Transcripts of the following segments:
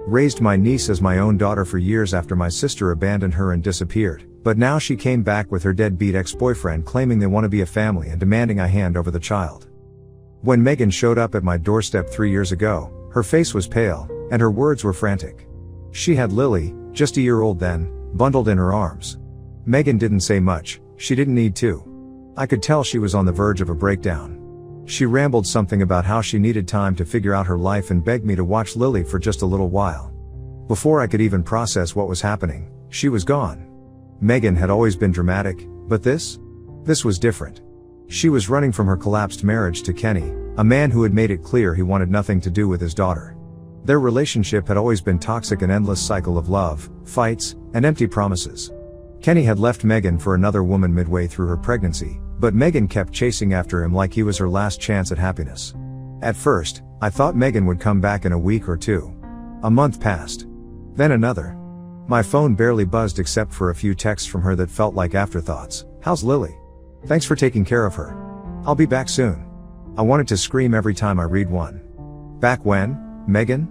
Raised my niece as my own daughter for years after my sister abandoned her and disappeared, but now she came back with her deadbeat ex-boyfriend claiming they want to be a family and demanding I hand over the child. When Megan showed up at my doorstep 3 years ago, her face was pale, and her words were frantic. She had Lily, just a year old then, bundled in her arms. Megan didn't say much, she didn't need to. I could tell she was on the verge of a breakdown. She rambled something about how she needed time to figure out her life and begged me to watch Lily for just a little while. Before I could even process what was happening, she was gone. Megan had always been dramatic, but this was different. She was running from her collapsed marriage to Kenny, a man who had made it clear he wanted nothing to do with his daughter. Their relationship had always been toxic, an endless cycle of love, fights, and empty promises. Kenny had left Megan for another woman midway through her pregnancy, but Megan kept chasing after him like he was her last chance at happiness. At first, I thought Megan would come back in a week or two. A month passed. Then another. My phone barely buzzed except for a few texts from her that felt like afterthoughts. "How's Lily? Thanks for taking care of her. I'll be back soon." I wanted to scream every time I read one. Back when, Megan?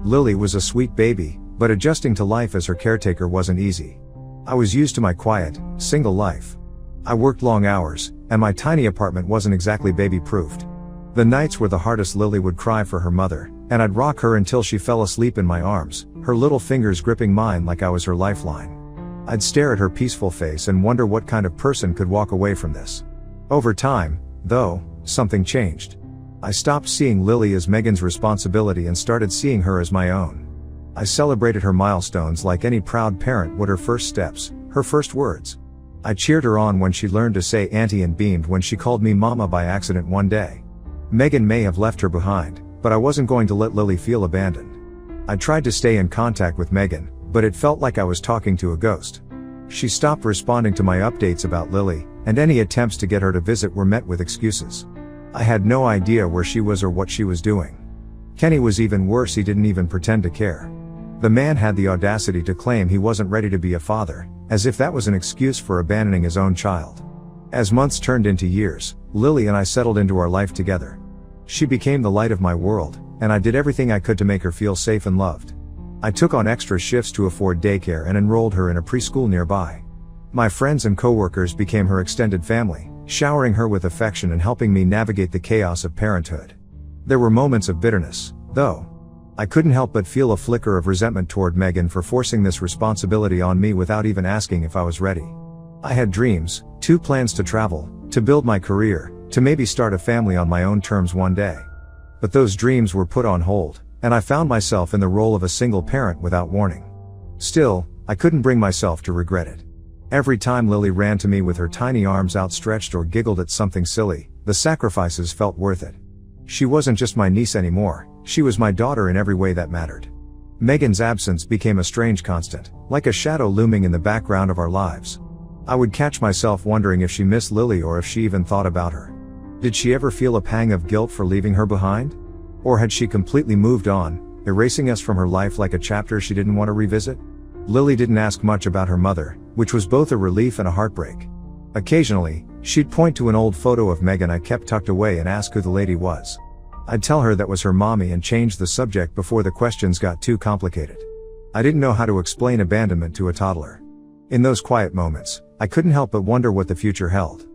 Lily was a sweet baby, but adjusting to life as her caretaker wasn't easy. I was used to my quiet, single life. I worked long hours, and my tiny apartment wasn't exactly baby-proofed. The nights were the hardest. Lily would cry for her mother, and I'd rock her until she fell asleep in my arms, her little fingers gripping mine like I was her lifeline. I'd stare at her peaceful face and wonder what kind of person could walk away from this. Over time, though, something changed. I stopped seeing Lily as Megan's responsibility and started seeing her as my own. I celebrated her milestones like any proud parent would, her first steps, her first words. I cheered her on when she learned to say auntie and beamed when she called me mama by accident one day. Megan may have left her behind, but I wasn't going to let Lily feel abandoned. I tried to stay in contact with Megan, but it felt like I was talking to a ghost. She stopped responding to my updates about Lily, and any attempts to get her to visit were met with excuses. I had no idea where she was or what she was doing. Kenny was even worse, he didn't even pretend to care. The man had the audacity to claim he wasn't ready to be a father, as if that was an excuse for abandoning his own child. As months turned into years, Lily and I settled into our life together. She became the light of my world, and I did everything I could to make her feel safe and loved. I took on extra shifts to afford daycare and enrolled her in a preschool nearby. My friends and coworkers became her extended family, showering her with affection and helping me navigate the chaos of parenthood. There were moments of bitterness, though. I couldn't help but feel a flicker of resentment toward Megan for forcing this responsibility on me without even asking if I was ready. I had dreams, 2 plans to travel, to build my career, to maybe start a family on my own terms one day. But those dreams were put on hold, and I found myself in the role of a single parent without warning. Still, I couldn't bring myself to regret it. Every time Lily ran to me with her tiny arms outstretched or giggled at something silly, the sacrifices felt worth it. She wasn't just my niece anymore, she was my daughter in every way that mattered. Megan's absence became a strange constant, like a shadow looming in the background of our lives. I would catch myself wondering if she missed Lily or if she even thought about her. Did she ever feel a pang of guilt for leaving her behind? Or had she completely moved on, erasing us from her life like a chapter she didn't want to revisit? Lily didn't ask much about her mother, which was both a relief and a heartbreak. Occasionally, she'd point to an old photo of Megan I kept tucked away and ask who the lady was. I'd tell her that was her mommy and change the subject before the questions got too complicated. I didn't know how to explain abandonment to a toddler. In those quiet moments, I couldn't help but wonder what the future held.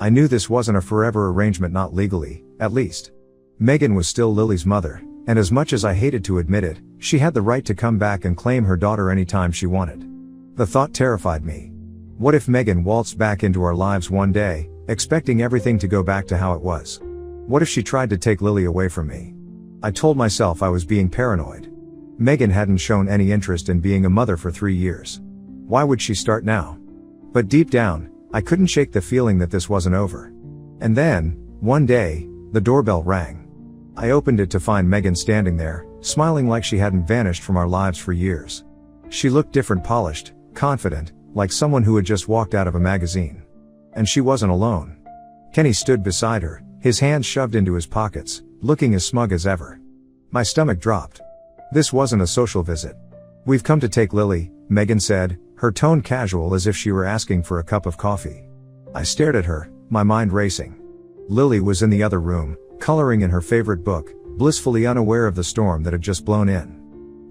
I knew this wasn't a forever arrangement, not legally, at least. Megan was still Lily's mother, and as much as I hated to admit it, she had the right to come back and claim her daughter anytime she wanted. The thought terrified me. What if Megan waltzed back into our lives one day, expecting everything to go back to how it was? What if she tried to take Lily away from me? I told myself I was being paranoid. Megan hadn't shown any interest in being a mother for 3 years. Why would she start now? But deep down, I couldn't shake the feeling that this wasn't over. And then, one day, the doorbell rang. I opened it to find Megan standing there, smiling like she hadn't vanished from our lives for years. She looked different, polished, confident, like someone who had just walked out of a magazine. And she wasn't alone. Kenny stood beside her, his hands shoved into his pockets, looking as smug as ever. My stomach dropped. This wasn't a social visit. "We've come to take Lily," Megan said, her tone casual as if she were asking for a cup of coffee. I stared at her, my mind racing. Lily was in the other room, coloring in her favorite book, blissfully unaware of the storm that had just blown in.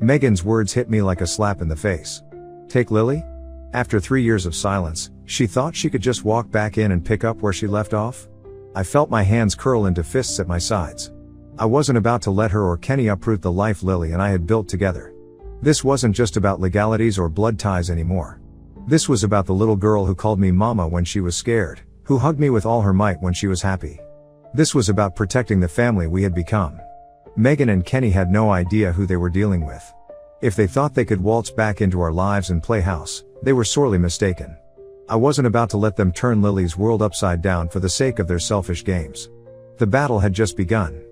Megan's words hit me like a slap in the face. Take Lily? After 3 years of silence, she thought she could just walk back in and pick up where she left off? I felt my hands curl into fists at my sides. I wasn't about to let her or Kenny uproot the life Lily and I had built together. This wasn't just about legalities or blood ties anymore. This was about the little girl who called me mama when she was scared, who hugged me with all her might when she was happy. This was about protecting the family we had become. Megan and Kenny had no idea who they were dealing with. If they thought they could waltz back into our lives and play house, they were sorely mistaken. I wasn't about to let them turn Lily's world upside down for the sake of their selfish games. The battle had just begun.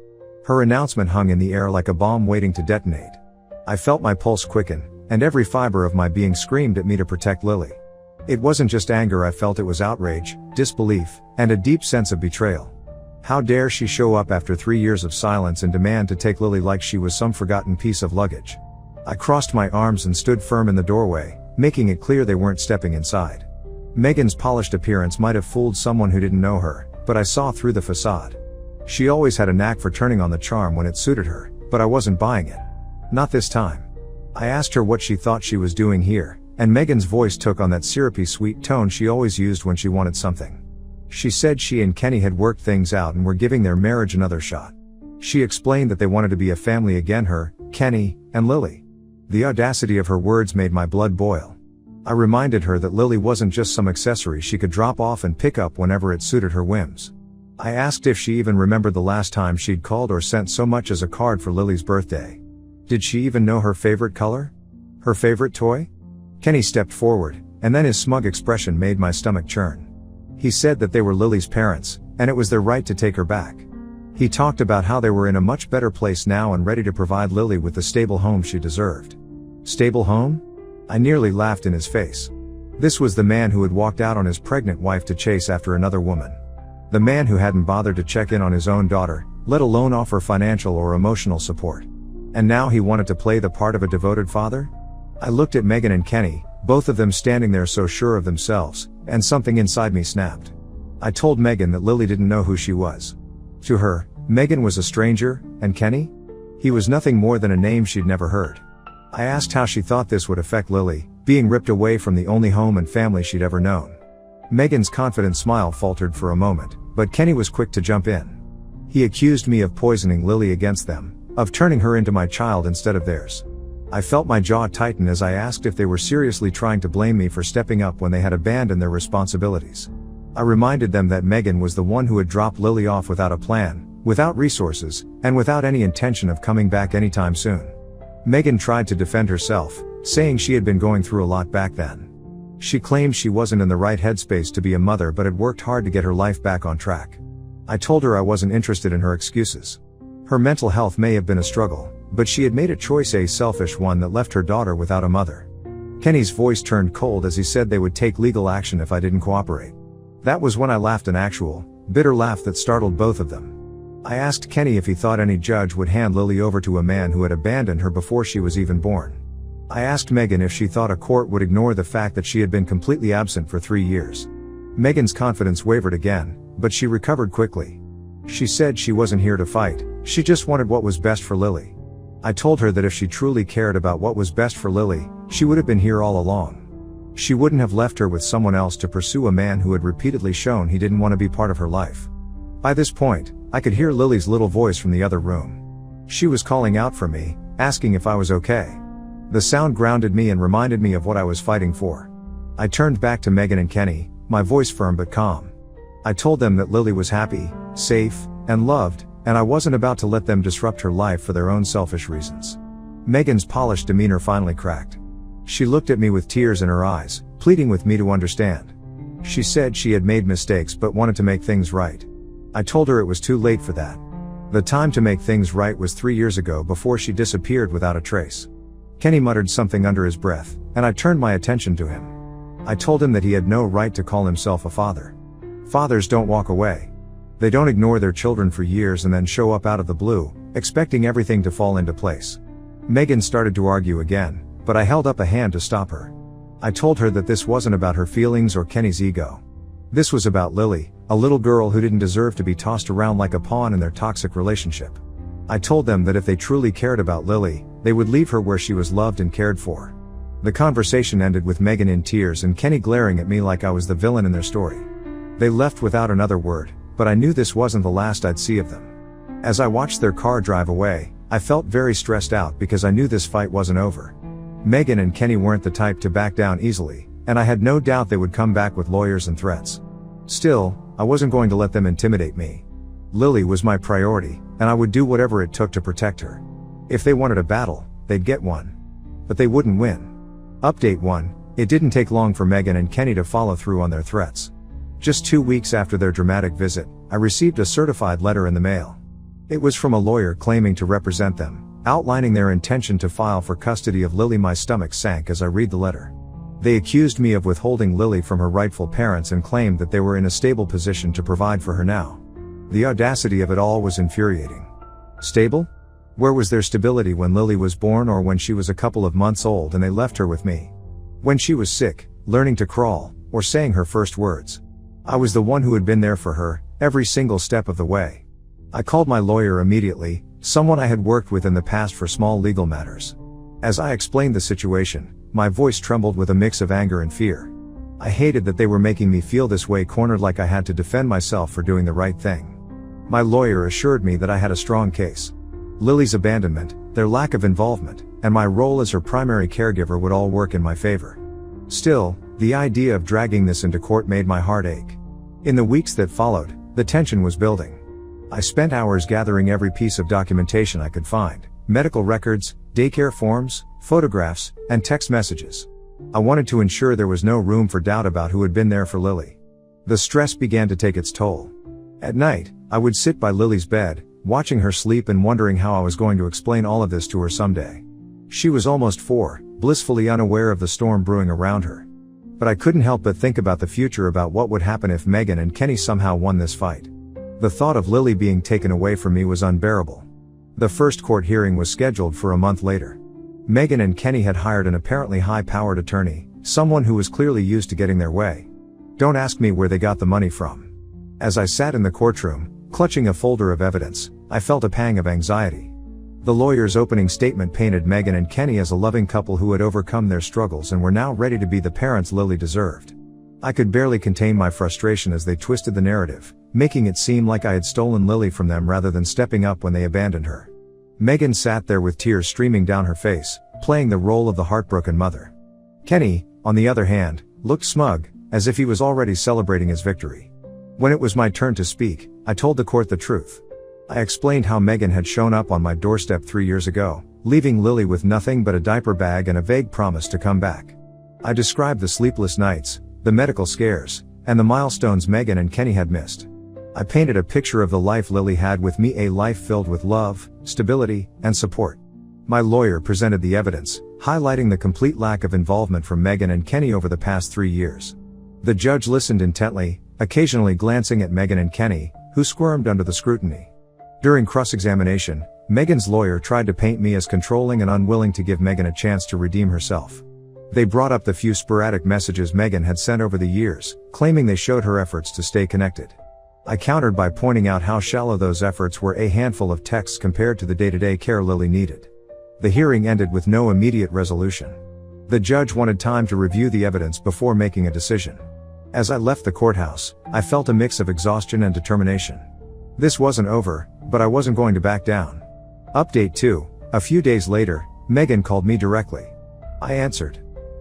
Her announcement hung in the air like a bomb waiting to detonate. I felt my pulse quicken, and every fiber of my being screamed at me to protect Lily. It wasn't just anger I felt, it was outrage, disbelief, and a deep sense of betrayal. How dare she show up after 3 years of silence and demand to take Lily like she was some forgotten piece of luggage. I crossed my arms and stood firm in the doorway, making it clear they weren't stepping inside. Megan's polished appearance might have fooled someone who didn't know her, but I saw through the facade. She always had a knack for turning on the charm when it suited her, but I wasn't buying it. Not this time. I asked her what she thought she was doing here, and Megan's voice took on that syrupy sweet tone she always used when she wanted something. She said she and Kenny had worked things out and were giving their marriage another shot. She explained that they wanted to be a family again, her, Kenny, and Lily. The audacity of her words made my blood boil. I reminded her that Lily wasn't just some accessory she could drop off and pick up whenever it suited her whims. I asked if she even remembered the last time she'd called or sent so much as a card for Lily's birthday. Did she even know her favorite color? Her favorite toy? Kenny stepped forward, and then his smug expression made my stomach churn. He said that they were Lily's parents, and it was their right to take her back. He talked about how they were in a much better place now and ready to provide Lily with the stable home she deserved. Stable home? I nearly laughed in his face. This was the man who had walked out on his pregnant wife to chase after another woman. The man who hadn't bothered to check in on his own daughter, let alone offer financial or emotional support. And now he wanted to play the part of a devoted father? I looked at Megan and Kenny, both of them standing there so sure of themselves, and something inside me snapped. I told Megan that Lily didn't know who she was. To her, Megan was a stranger, and Kenny? He was nothing more than a name she'd never heard. I asked how she thought this would affect Lily, being ripped away from the only home and family she'd ever known. Megan's confident smile faltered for a moment, but Kenny was quick to jump in. He accused me of poisoning Lily against them, of turning her into my child instead of theirs. I felt my jaw tighten as I asked if they were seriously trying to blame me for stepping up when they had abandoned their responsibilities. I reminded them that Megan was the one who had dropped Lily off without a plan, without resources, and without any intention of coming back anytime soon. Megan tried to defend herself, saying she had been going through a lot back then. She claimed she wasn't in the right headspace to be a mother but had worked hard to get her life back on track. I told her I wasn't interested in her excuses. Her mental health may have been a struggle, but she had made a choice, a selfish one, that left her daughter without a mother. Kenny's voice turned cold as he said they would take legal action if I didn't cooperate. That was when I laughed, an actual, bitter laugh that startled both of them. I asked Kenny if he thought any judge would hand Lily over to a man who had abandoned her before she was even born. I asked Megan if she thought a court would ignore the fact that she had been completely absent for 3 years. Megan's confidence wavered again, but she recovered quickly. She said she wasn't here to fight, she just wanted what was best for Lily. I told her that if she truly cared about what was best for Lily, she would have been here all along. She wouldn't have left her with someone else to pursue a man who had repeatedly shown he didn't want to be part of her life. By this point, I could hear Lily's little voice from the other room. She was calling out for me, asking if I was okay. The sound grounded me and reminded me of what I was fighting for. I turned back to Megan and Kenny, my voice firm but calm. I told them that Lily was happy, safe, and loved, and I wasn't about to let them disrupt her life for their own selfish reasons. Megan's polished demeanor finally cracked. She looked at me with tears in her eyes, pleading with me to understand. She said she had made mistakes but wanted to make things right. I told her it was too late for that. The time to make things right was 3 years ago, before she disappeared without a trace. Kenny muttered something under his breath, and I turned my attention to him. I told him that he had no right to call himself a father. Fathers don't walk away. They don't ignore their children for years and then show up out of the blue, expecting everything to fall into place. Megan started to argue again, but I held up a hand to stop her. I told her that this wasn't about her feelings or Kenny's ego. This was about Lily, a little girl who didn't deserve to be tossed around like a pawn in their toxic relationship. I told them that if they truly cared about Lily, They would leave her where she was loved and cared for. The conversation ended with Megan in tears and Kenny glaring at me like I was the villain in their story. They left without another word, but I knew this wasn't the last I'd see of them. As I watched their car drive away, I felt very stressed out because I knew this fight wasn't over. Megan and Kenny weren't the type to back down easily, and I had no doubt they would come back with lawyers and threats. Still, I wasn't going to let them intimidate me. Lily was my priority, and I would do whatever it took to protect her. If they wanted a battle, they'd get one. But they wouldn't win. Update 1, it didn't take long for Megan and Kenny to follow through on their threats. Just 2 weeks after their dramatic visit, I received a certified letter in the mail. It was from a lawyer claiming to represent them, outlining their intention to file for custody of Lily. My stomach sank as I read the letter. They accused me of withholding Lily from her rightful parents and claimed that they were in a stable position to provide for her now. The audacity of it all was infuriating. Stable? Where was their stability when Lily was born or when she was a couple of months old and they left her with me? When she was sick, learning to crawl, or saying her first words. I was the one who had been there for her, every single step of the way. I called my lawyer immediately, someone I had worked with in the past for small legal matters. As I explained the situation, my voice trembled with a mix of anger and fear. I hated that they were making me feel this way, cornered like I had to defend myself for doing the right thing. My lawyer assured me that I had a strong case. Lily's abandonment, their lack of involvement, and my role as her primary caregiver would all work in my favor. Still, the idea of dragging this into court made my heart ache. In the weeks that followed, the tension was building. I spent hours gathering every piece of documentation I could find: medical records, daycare forms, photographs, and text messages. I wanted to ensure there was no room for doubt about who had been there for Lily. The stress began to take its toll. At night, I would sit by Lily's bed, watching her sleep and wondering how I was going to explain all of this to her someday. She was almost 4, blissfully unaware of the storm brewing around her. But I couldn't help but think about the future, about what would happen if Megan and Kenny somehow won this fight. The thought of Lily being taken away from me was unbearable. The first court hearing was scheduled for a month later. Megan and Kenny had hired an apparently high-powered attorney, someone who was clearly used to getting their way. Don't ask me where they got the money from. As I sat in the courtroom, clutching a folder of evidence, I felt a pang of anxiety. The lawyer's opening statement painted Megan and Kenny as a loving couple who had overcome their struggles and were now ready to be the parents Lily deserved. I could barely contain my frustration as they twisted the narrative, making it seem like I had stolen Lily from them rather than stepping up when they abandoned her. Megan sat there with tears streaming down her face, playing the role of the heartbroken mother. Kenny, on the other hand, looked smug, as if he was already celebrating his victory. When it was my turn to speak, I told the court the truth. I explained how Megan had shown up on my doorstep 3 years ago, leaving Lily with nothing but a diaper bag and a vague promise to come back. I described the sleepless nights, the medical scares, and the milestones Megan and Kenny had missed. I painted a picture of the life Lily had with me, a life filled with love, stability, and support. My lawyer presented the evidence, highlighting the complete lack of involvement from Megan and Kenny over the past 3 years. The judge listened intently, occasionally glancing at Megan and Kenny, who squirmed under the scrutiny. During cross-examination, Megan's lawyer tried to paint me as controlling and unwilling to give Megan a chance to redeem herself. They brought up the few sporadic messages Megan had sent over the years, claiming they showed her efforts to stay connected. I countered by pointing out how shallow those efforts were, a handful of texts compared to the day-to-day care Lily needed. The hearing ended with no immediate resolution. The judge wanted time to review the evidence before making a decision. As I left the courthouse, I felt a mix of exhaustion and determination. This wasn't over, but I wasn't going to back down. Update 2, a few days later, Megan called me directly. I answered.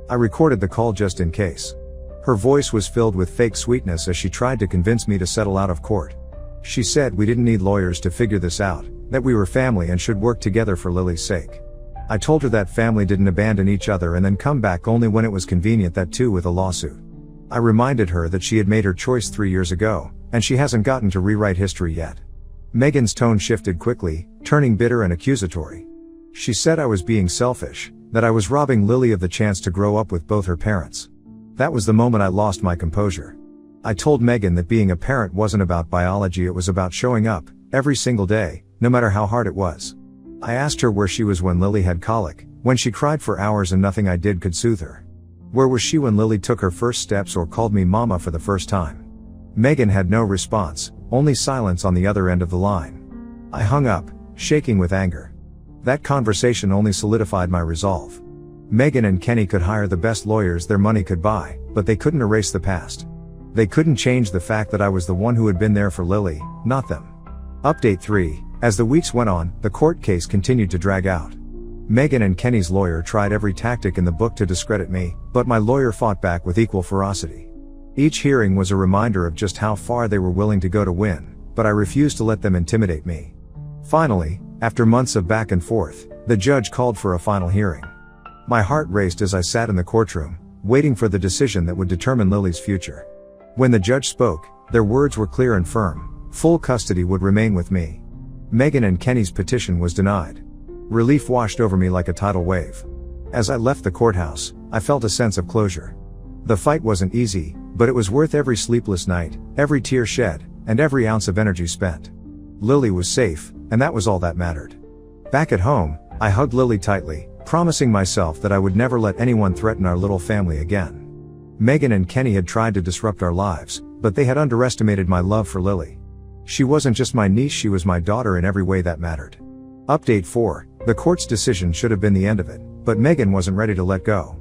I recorded the call just in case. Her voice was filled with fake sweetness as she tried to convince me to settle out of court. She said we didn't need lawyers to figure this out, that we were family and should work together for Lily's sake. I told her that family didn't abandon each other and then come back only when it was convenient, that too with a lawsuit. I reminded her that she had made her choice 3 years ago, and she hasn't gotten to rewrite history yet. Megan's tone shifted quickly, turning bitter and accusatory. She said I was being selfish, that I was robbing Lily of the chance to grow up with both her parents. That was the moment I lost my composure. I told Megan that being a parent wasn't about biology, it was about showing up, every single day, no matter how hard it was. I asked her where she was when Lily had colic, when she cried for hours and nothing I did could soothe her. Where was she when Lily took her first steps or called me mama for the first time? Megan had no response, only silence on the other end of the line. I hung up, shaking with anger. That conversation only solidified my resolve. Megan and Kenny could hire the best lawyers their money could buy, but they couldn't erase the past. They couldn't change the fact that I was the one who had been there for Lily, not them. Update 3. As the weeks went on, the court case continued to drag out. Megan and Kenny's lawyer tried every tactic in the book to discredit me, but my lawyer fought back with equal ferocity. Each hearing was a reminder of just how far they were willing to go to win, but I refused to let them intimidate me. Finally, after months of back and forth, the judge called for a final hearing. My heart raced as I sat in the courtroom, waiting for the decision that would determine Lily's future. When the judge spoke, their words were clear and firm: full custody would remain with me. Megan and Kenny's petition was denied. Relief washed over me like a tidal wave. As I left the courthouse, I felt a sense of closure. The fight wasn't easy, but it was worth every sleepless night, every tear shed, and every ounce of energy spent. Lily was safe, and that was all that mattered. Back at home, I hugged Lily tightly, promising myself that I would never let anyone threaten our little family again. Megan and Kenny had tried to disrupt our lives, but they had underestimated my love for Lily. She wasn't just my niece, she was my daughter in every way that mattered. Update 4. The court's decision should have been the end of it, but Megan wasn't ready to let go.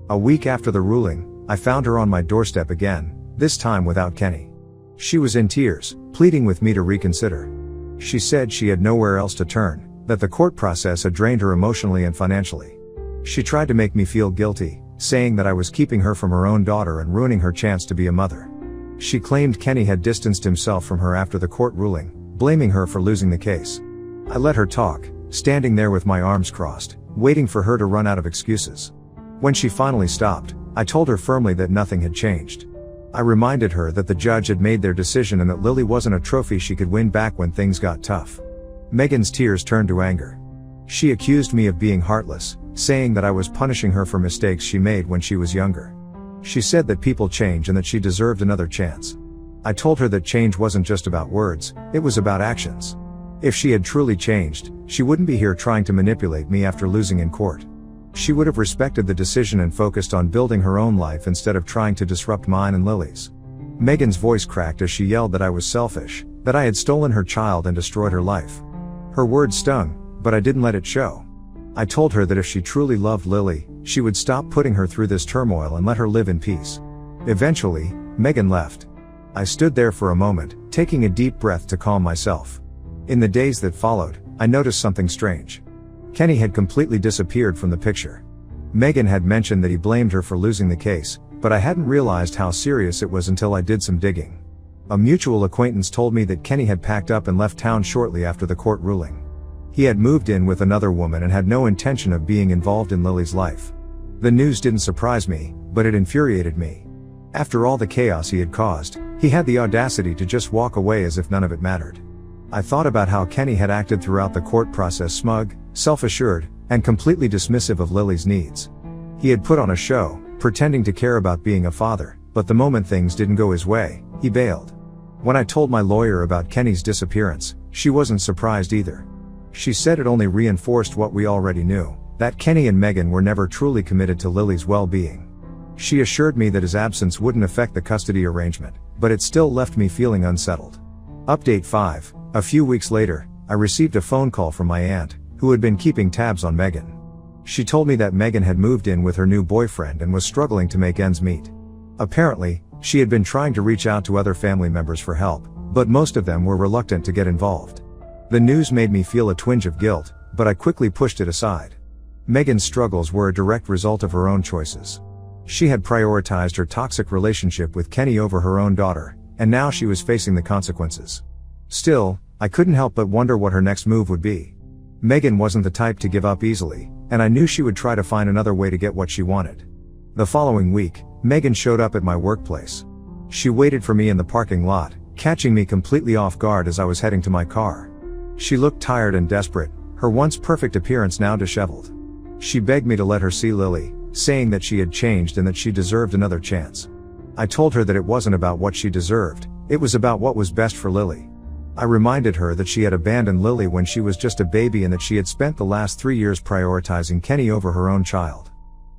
A week after the ruling, I found her on my doorstep again, this time without Kenny. She was in tears, pleading with me to reconsider. She said she had nowhere else to turn, that the court process had drained her emotionally and financially. She tried to make me feel guilty, saying that I was keeping her from her own daughter and ruining her chance to be a mother. She claimed Kenny had distanced himself from her after the court ruling, blaming her for losing the case. I let her talk, standing there with my arms crossed, waiting for her to run out of excuses. When she finally stopped, I told her firmly that nothing had changed. I reminded her that the judge had made their decision and that Lily wasn't a trophy she could win back when things got tough. Megan's tears turned to anger. She accused me of being heartless, saying that I was punishing her for mistakes she made when she was younger. She said that people change and that she deserved another chance. I told her that change wasn't just about words, it was about actions. If she had truly changed, she wouldn't be here trying to manipulate me after losing in court. She would have respected the decision and focused on building her own life instead of trying to disrupt mine and Lily's. Megan's voice cracked as she yelled that I was selfish, that I had stolen her child and destroyed her life. Her words stung, but I didn't let it show. I told her that if she truly loved Lily, she would stop putting her through this turmoil and let her live in peace. Eventually, Megan left. I stood there for a moment, taking a deep breath to calm myself. In the days that followed, I noticed something strange. Kenny had completely disappeared from the picture. Megan had mentioned that he blamed her for losing the case, but I hadn't realized how serious it was until I did some digging. A mutual acquaintance told me that Kenny had packed up and left town shortly after the court ruling. He had moved in with another woman and had no intention of being involved in Lily's life. The news didn't surprise me, but it infuriated me. After all the chaos he had caused, he had the audacity to just walk away as if none of it mattered. I thought about how Kenny had acted throughout the court process: smug, self-assured, and completely dismissive of Lily's needs. He had put on a show, pretending to care about being a father, but the moment things didn't go his way, he bailed. When I told my lawyer about Kenny's disappearance, she wasn't surprised either. She said it only reinforced what we already knew, that Kenny and Megan were never truly committed to Lily's well-being. She assured me that his absence wouldn't affect the custody arrangement, but it still left me feeling unsettled. Update 5. A few weeks later, I received a phone call from my aunt, who had been keeping tabs on Megan. She told me that Megan had moved in with her new boyfriend and was struggling to make ends meet. Apparently, she had been trying to reach out to other family members for help, but most of them were reluctant to get involved. The news made me feel a twinge of guilt, but I quickly pushed it aside. Megan's struggles were a direct result of her own choices. She had prioritized her toxic relationship with Kenny over her own daughter, and now she was facing the consequences. Still, I couldn't help but wonder what her next move would be. Megan wasn't the type to give up easily, and I knew she would try to find another way to get what she wanted. The following week, Megan showed up at my workplace. She waited for me in the parking lot, catching me completely off guard as I was heading to my car. She looked tired and desperate, her once perfect appearance now disheveled. She begged me to let her see Lily, saying that she had changed and that she deserved another chance. I told her that it wasn't about what she deserved, it was about what was best for Lily. I reminded her that she had abandoned Lily when she was just a baby and that she had spent the last 3 years prioritizing Kenny over her own child.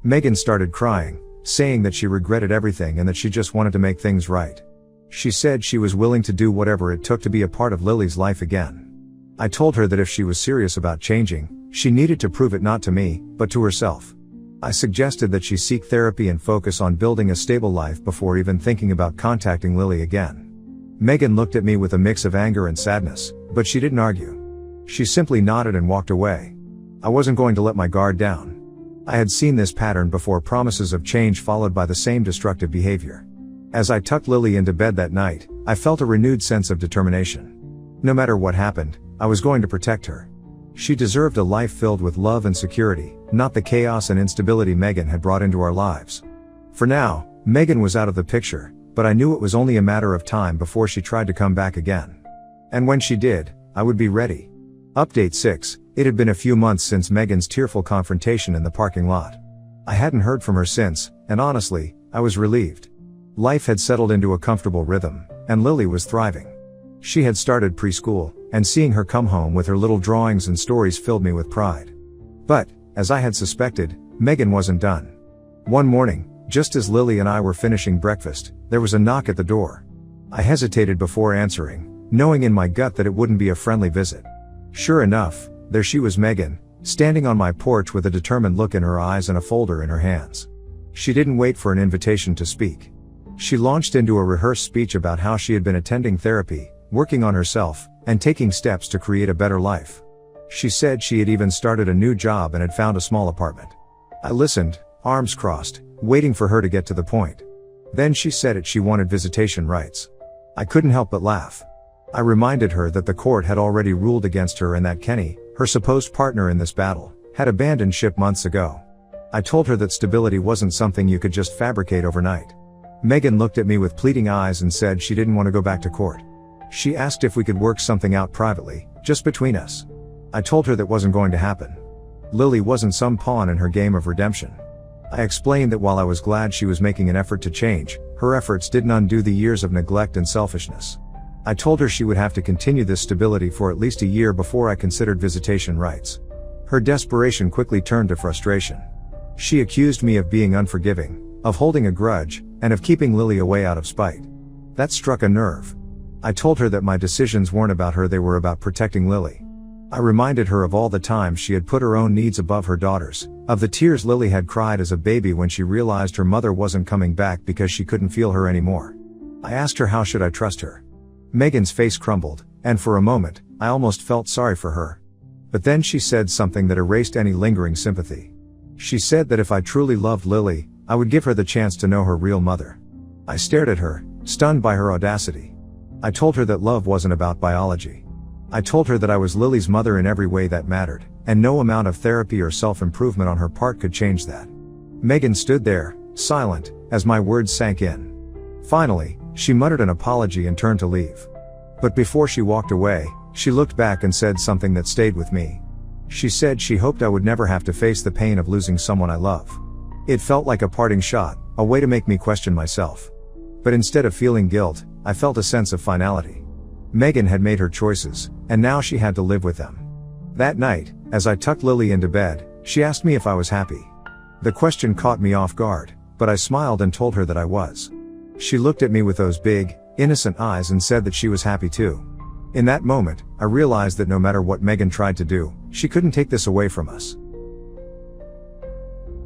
Megan started crying, saying that she regretted everything and that she just wanted to make things right. She said she was willing to do whatever it took to be a part of Lily's life again. I told her that if she was serious about changing, She needed to prove it not to me, but to herself. I suggested that she seek therapy and focus on building a stable life before even thinking about contacting Lily again. Megan looked at me with a mix of anger and sadness, but she didn't argue. She simply nodded and walked away. I wasn't going to let my guard down. I had seen this pattern before, promises of change followed by the same destructive behavior. As I tucked Lily into bed that night, I felt a renewed sense of determination. No matter what happened, I was going to protect her. She deserved a life filled with love and security, not the chaos and instability Megan had brought into our lives. For now, Megan was out of the picture, but I knew it was only a matter of time before she tried to come back again. And when she did, I would be ready. Update 6. It had been a few months since Megan's tearful confrontation in the parking lot. I hadn't heard from her since, and honestly, I was relieved. Life had settled into a comfortable rhythm, and Lily was thriving. She had started preschool, and seeing her come home with her little drawings and stories filled me with pride. But, as I had suspected, Megan wasn't done. One morning, just as Lily and I were finishing breakfast, there was a knock at the door. I hesitated before answering, knowing in my gut that it wouldn't be a friendly visit. Sure enough, there she was, Megan, standing on my porch with a determined look in her eyes and a folder in her hands. She didn't wait for an invitation to speak. She launched into a rehearsed speech about how she had been attending therapy, working on herself, and taking steps to create a better life. She said she had even started a new job and had found a small apartment. I listened, arms crossed, waiting for her to get to the point. Then she said she wanted visitation rights. I couldn't help but laugh. I reminded her that the court had already ruled against her and that Kenny, her supposed partner in this battle, had abandoned ship months ago. I told her that stability wasn't something you could just fabricate overnight. Megan looked at me with pleading eyes and said she didn't want to go back to court. She asked if we could work something out privately, just between us. I told her that wasn't going to happen. Lily wasn't some pawn in her game of redemption. I explained that while I was glad she was making an effort to change, her efforts didn't undo the years of neglect and selfishness. I told her she would have to continue this stability for at least a year before I considered visitation rights. Her desperation quickly turned to frustration. She accused me of being unforgiving, of holding a grudge, and of keeping Lily away out of spite. That struck a nerve. I told her that my decisions weren't about her, they were about protecting Lily. I reminded her of all the times she had put her own needs above her daughter's, of the tears Lily had cried as a baby when she realized her mother wasn't coming back because she couldn't feel her anymore. I asked her how should I trust her. Megan's face crumbled, and for a moment, I almost felt sorry for her. But then she said something that erased any lingering sympathy. She said that if I truly loved Lily, I would give her the chance to know her real mother. I stared at her, stunned by her audacity. I told her that love wasn't about biology. I told her that I was Lily's mother in every way that mattered, and no amount of therapy or self-improvement on her part could change that. Megan stood there, silent, as my words sank in. Finally, she muttered an apology and turned to leave. But before she walked away, she looked back and said something that stayed with me. She said she hoped I would never have to face the pain of losing someone I love. It felt like a parting shot, a way to make me question myself. But instead of feeling guilt, I felt a sense of finality. Megan had made her choices, and now she had to live with them. That night, as I tucked Lily into bed, she asked me if I was happy. The question caught me off guard, but I smiled and told her that I was. She looked at me with those big, innocent eyes and said that she was happy too. In that moment, I realized that no matter what Megan tried to do, she couldn't take this away from us.